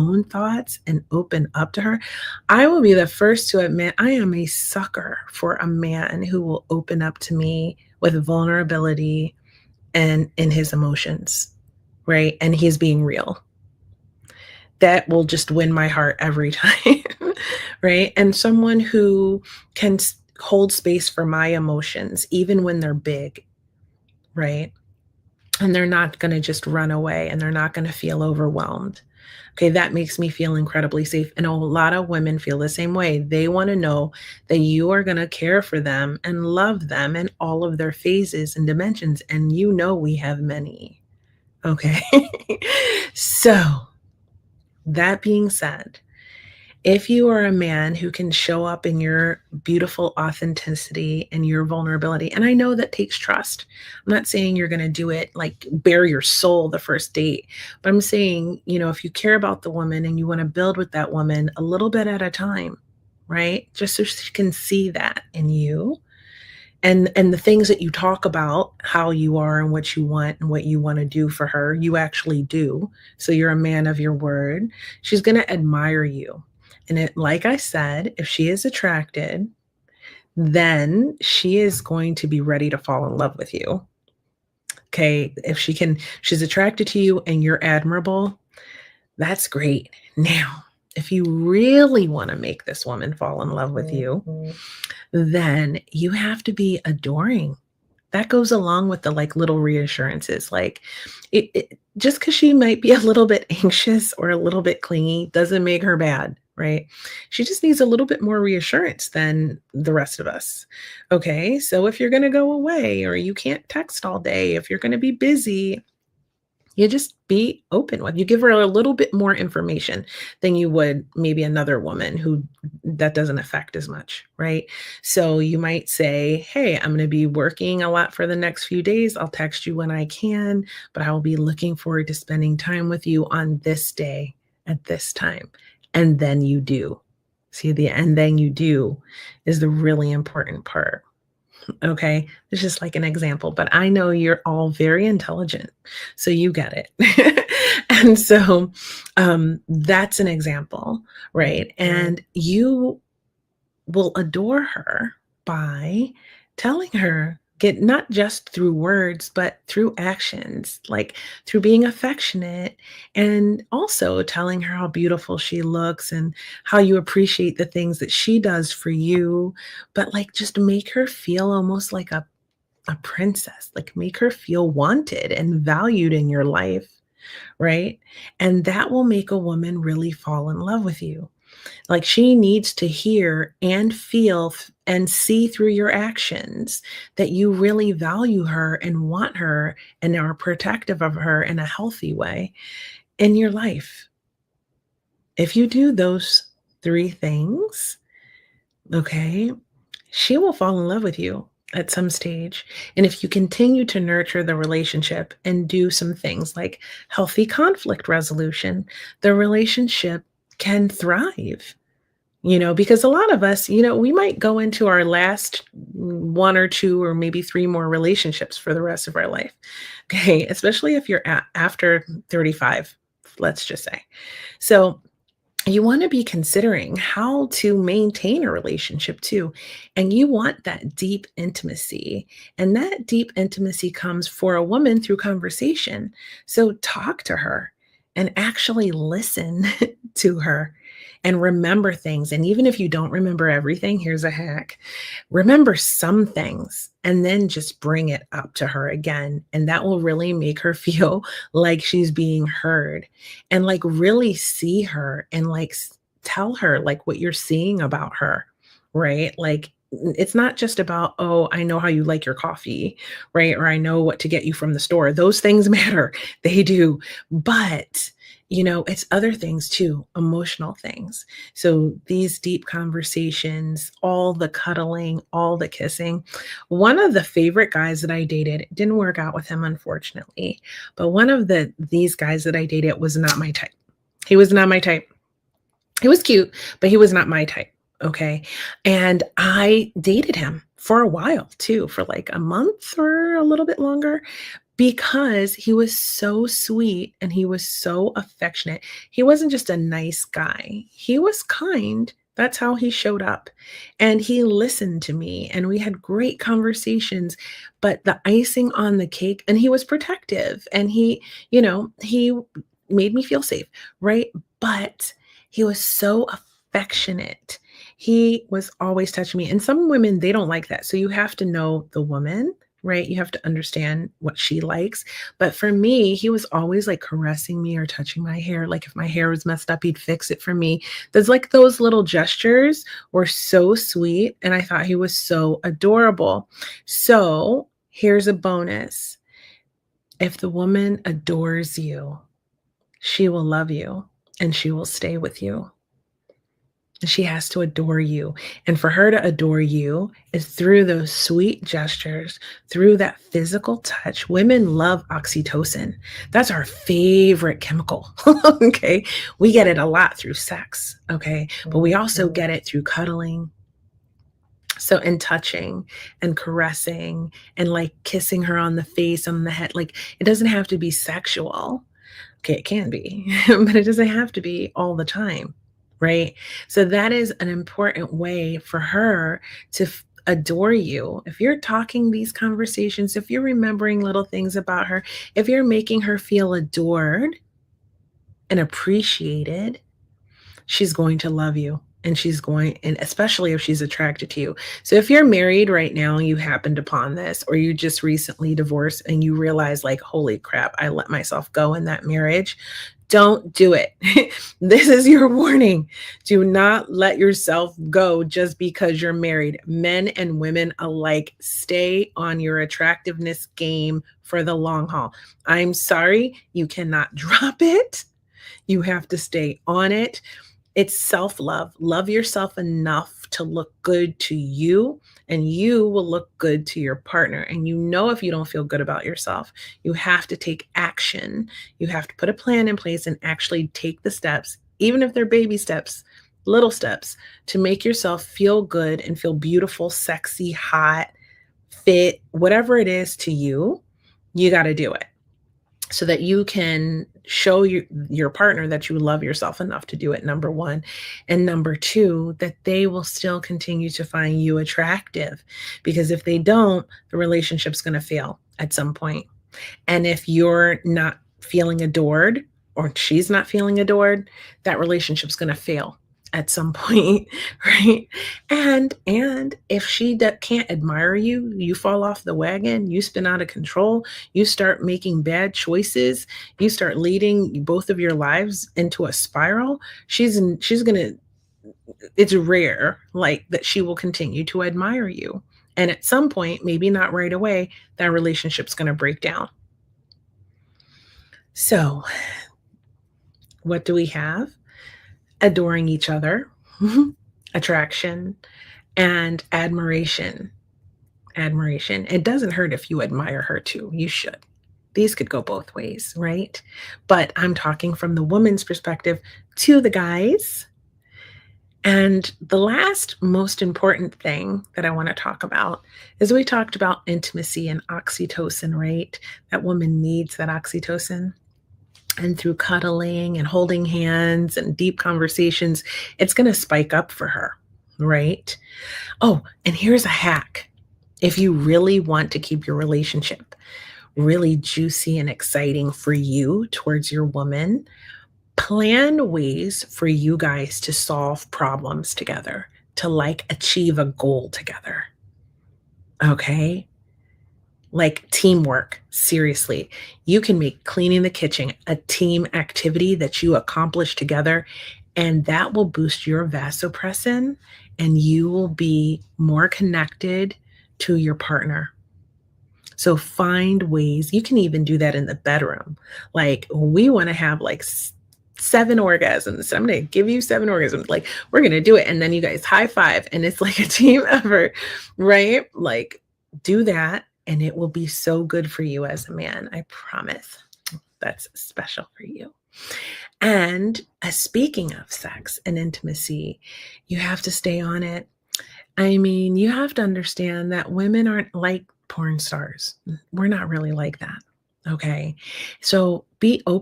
own thoughts and open up to her, I will be the first to admit I am a sucker for a man who will open up to me with vulnerability and in his emotions, right? And he's being real. That will just win my heart every time, right? And someone who can hold space for my emotions, even when they're big, right? And they're not going to just run away and they're not going to feel overwhelmed. Okay, that makes me feel incredibly safe. And a lot of women feel the same way. They want to know that you are going to care for them and love them in all of their phases and dimensions. And you know, we have many. Okay. So, that being said, if you are a man who can show up in your beautiful authenticity and your vulnerability, and I know that takes trust. I'm not saying you're going to do it like bare your soul the first date, but I'm saying, if you care about the woman and you want to build with that woman a little bit at a time, right? Just so she can see that in you and the things that you talk about, how you are and what you want and what you want to do for her, you actually do. So you're a man of your word. She's going to admire you. And like I said, if she is attracted, then she is going to be ready to fall in love with you. Okay. If she's attracted to you and you're admirable, that's great. Now, if you really want to make this woman fall in love with you, then you have to be adoring. That goes along with the like little reassurances. Like just because she might be a little bit anxious or a little bit clingy doesn't make her bad, right? She just needs a little bit more reassurance than the rest of us. Okay. So if you're going to go away or you can't text all day, if you're going to be busy, you just be open with. You give her a little bit more information than you would maybe another woman who that doesn't affect as much, right? So you might say, "Hey, I'm going to be working a lot for the next few days. I'll text you when I can, but I will be looking forward to spending time with you on this day at this time." And then you do. See, the and then you do is the really important part. Okay. It's just like an example, but I know you're all very intelligent. So you get it. And so that's an example, right? And you will adore her by telling her, get not just through words, but through actions, like through being affectionate and also telling her how beautiful she looks and how you appreciate the things that she does for you. But like just make her feel almost like a princess, like make her feel wanted and valued in your life, right? And that will make a woman really fall in love with you. Like she needs to hear and feel and see through your actions that you really value her and want her and are protective of her in a healthy way in your life. If you do those three things, okay, she will fall in love with you at some stage. And if you continue to nurture the relationship and do some things like healthy conflict resolution, the relationship can thrive. Because a lot of us, we might go into our last one or two or maybe three more relationships for the rest of our life. Okay. Especially if you're after 35, let's just say. So you want to be considering how to maintain a relationship too. And you want that deep intimacy. And that deep intimacy comes for a woman through conversation. So talk to her and actually listen to her and remember things. And even if you don't remember everything, here's a hack. Remember some things and then just bring it up to her again. And that will really make her feel like she's being heard and like really see her and like tell her like what you're seeing about her, right? Like it's not just about, oh, I know how you like your coffee, right? Or I know what to get you from the store. Those things matter. They do. But it's other things too, emotional things. So these deep conversations, all the cuddling, all the kissing. One of the favorite guys that I dated, it didn't work out with him, unfortunately, but one of these guys that I dated was not my type. He was not my type. He was cute, but he was not my type. Okay. And I dated him for a while too, for like a month or a little bit longer because he was so sweet and he was so affectionate. He wasn't just a nice guy, he was kind. That's how he showed up. And he listened to me and we had great conversations. But the icing on the cake, and he was protective and he made me feel safe, right? But he was so affectionate. He was always touching me. And some women, they don't like that. So you have to know the woman, right? You have to understand what she likes. But for me, he was always like caressing me or touching my hair. Like if my hair was messed up, he'd fix it for me. There's like those little gestures were so sweet. And I thought he was so adorable. So here's a bonus. If the woman adores you, she will love you and she will stay with you. She has to adore you. And for her to adore you is through those sweet gestures, through that physical touch. Women love oxytocin. That's our favorite chemical. Okay. We get it a lot through sex. Okay. But we also get it through cuddling. So, and touching and caressing and like kissing her on the face, on the head. Like it doesn't have to be sexual. Okay. It can be, but it doesn't have to be all the time. Right. So that is an important way for her to adore you. If you're talking these conversations, if you're remembering little things about her, if you're making her feel adored and appreciated, she's going to love you. And and especially if she's attracted to you. So if you're married right now and you happened upon this, or you just recently divorced and you realize, like, holy crap, I let myself go in that marriage, don't do it. This is your warning. Do not let yourself go just because you're married. Men and women alike, stay on your attractiveness game for the long haul. I'm sorry, you cannot drop it. You have to stay on it. It's self-love. Love yourself enough to look good to you, and you will look good to your partner. And if you don't feel good about yourself, you have to take action. You have to put a plan in place and actually take the steps, even if they're baby steps, little steps, to make yourself feel good and feel beautiful, sexy, hot, fit, whatever it is to you. You got to do it so that you can show your partner that you love yourself enough to do it, number one. And number two, that they will still continue to find you attractive. Because if they don't, the relationship's going to fail at some point. And if you're not feeling adored, or she's not feeling adored, that relationship's going to fail at some point, right? And if she can't admire you, you fall off the wagon, you spin out of control, you start making bad choices, you start leading both of your lives into a spiral, she's gonna, it's rare like that she will continue to admire you. And at some point, maybe not right away, that relationship's going to break down. So what do we have? Adoring each other, attraction, and admiration. Admiration. It doesn't hurt if you admire her too. You should. These could go both ways, right? But I'm talking from the woman's perspective to the guys. And the last most important thing that I want to talk about is we talked about intimacy and oxytocin, right? That woman needs that oxytocin. And through cuddling and holding hands and deep conversations, it's going to spike up for her, right? Oh, and here's a hack. If you really want to keep your relationship really juicy and exciting for you towards your woman, plan ways for you guys to solve problems together, to like achieve a goal together. Okay? Like teamwork, seriously. You can make cleaning the kitchen a team activity that you accomplish together, and that will boost your vasopressin, and you will be more connected to your partner. So find ways. You can even do that in the bedroom. Like, we want to have like 7 orgasms. I'm going to give you 7 orgasms. Like, we're going to do it. And then you guys high five, and it's like a team effort, right? Like, do that. And it will be so good for you as a man. I promise. That's special for you. And speaking of sex and intimacy, you have to stay on it. I mean, you have to understand that women aren't like porn stars. We're not really like that. Okay. So be open